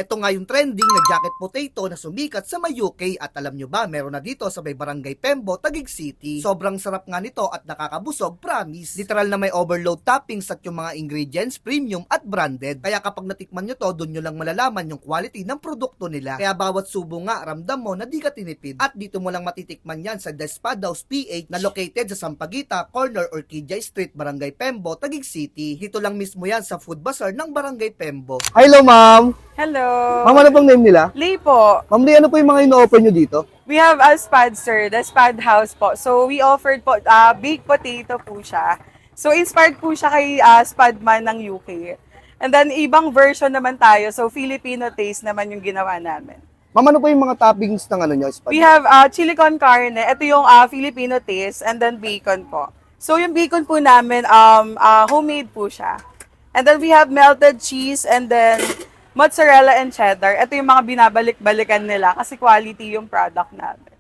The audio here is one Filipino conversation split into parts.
Ito nga yung trending na jacket potato na sumikat sa may UK at alam nyo ba, meron na dito sa may Barangay Pembo, Taguig City. Sobrang sarap nga nito at nakakabusog, promise. Literal na may overload toppings at yung mga ingredients premium at branded. Kaya kapag natikman nyo to, doon nyo lang malalaman yung quality ng produkto nila. Kaya bawat subo nga, ramdam mo na di ka tinipid. At dito mo lang matitikman yan sa The Spadaws PH na located sa Sampaguita, corner Orquídea Street, Barangay Pembo, Taguig City. Dito lang mismo yan sa food bazaar ng Barangay Pembo. Hello, ma'am. Hello. Ma'am, ano pong name nila? Lee po. Ma'am Lee, ano po yung mga ino-offer nyo dito? We have a spad, sir. The spad house po. So, we offered po, baked potato po siya. So, inspired po siya kay Spadman ng UK. And then, ibang version naman tayo. So, Filipino taste naman yung ginawa namin. Ma'am, ano po yung mga toppings ng ano nyo? We have chili con carne. Ito yung Filipino taste. And then, bacon po. So, yung bacon po namin, homemade po siya. And then, we have melted cheese and then mozzarella and cheddar. Ito yung mga binabalik-balikan nila kasi quality yung product namin.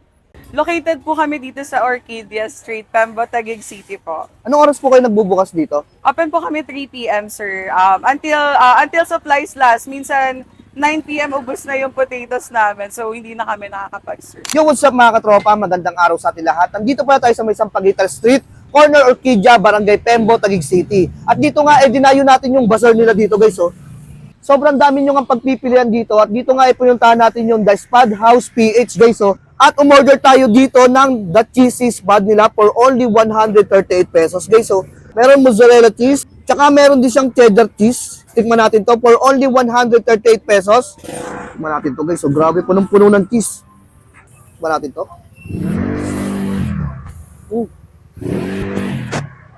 Located po kami dito sa Orquídea Street, Pembo, Taguig City po. Anong oras po kayo nagbubukas dito? Open po kami 3 p.m. sir. Until supplies last. Minsan 9 p.m. ubos na yung potatoes namin. So hindi na kami nakakapag-serve. Yo, what's up mga katropa? Magandang araw sa atin lahat. Nandito pala tayo sa may Sampaguita Street, corner Orquídea, Barangay Pembo, Taguig City. At dito nga, dinayo natin yung bazaar nila dito, guys. Oh. Sobrang dami nyo nga pagpipilian dito. At dito nga, ipununtahan natin yung The Spad House PH, guys. Oh. At umorder tayo dito ng the cheesy spad nila for only 138 pesos, guys. So, meron mozzarella cheese, tsaka meron din siyang cheddar cheese. Tikman natin to for only 138 pesos. Tikman natin to, guys. So, grabe, punong-puno ng cheese. Tikman natin to.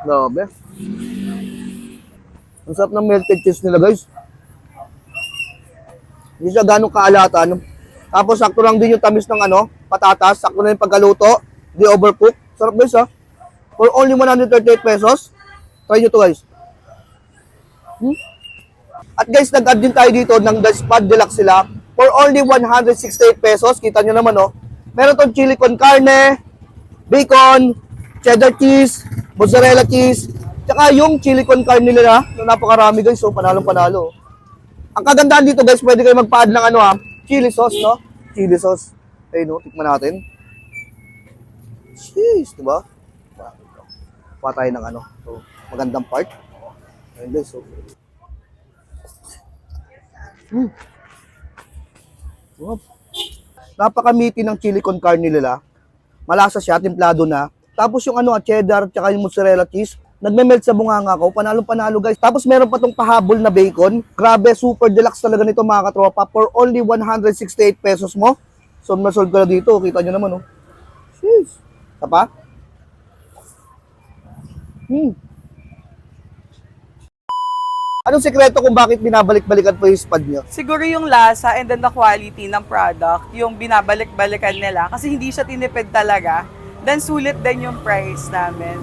Grabe. Ang sarap ng melted cheese nila, guys. Hindi siya ganong kaalatan. Tapos, sakto lang din yung tamis ng patatas. Sakto na yung pagkaluto. Di overcook. Sarap, guys, ha. For only 138 pesos. Try nyo to, guys. At guys, nag-add din tayo dito ng The Spad Deluxe sila. For only 168 pesos. Kita nyo naman, oh. Meron tong chili con carne, bacon, cheddar cheese, mozzarella cheese, tsaka yung chili con carne nila na napakarami, guys. So, panalong-panalo. Ang kagandahan dito, guys, pwede kayo magpa-add ng chili sauce, no? Chili sauce. Ayun, no? Tikman natin. Jeez, diba? Kuha tayo ng so, magandang part. Ayun, guys, so. Wow. Napaka-meaty ng chili con carne nila. Malasa siya, templado na. Tapos yung cheddar, tsaka yung mozzarella cheese, nagme-melt sa bunganga ko, panalong-panalo, guys. Tapos meron pa tong pahabol na bacon. Grabe, super deluxe talaga nito mga katropa. For only 168 pesos mo. So, masolve ka na dito. Kita nyo naman, oh. Jeez. Tapa? Anong sekreto kung bakit binabalik-balikan po yung spad nyo? Siguro yung lasa and then the quality ng product, yung binabalik-balikan nila kasi hindi siya tinipid talaga. Then sulit din yung price namin.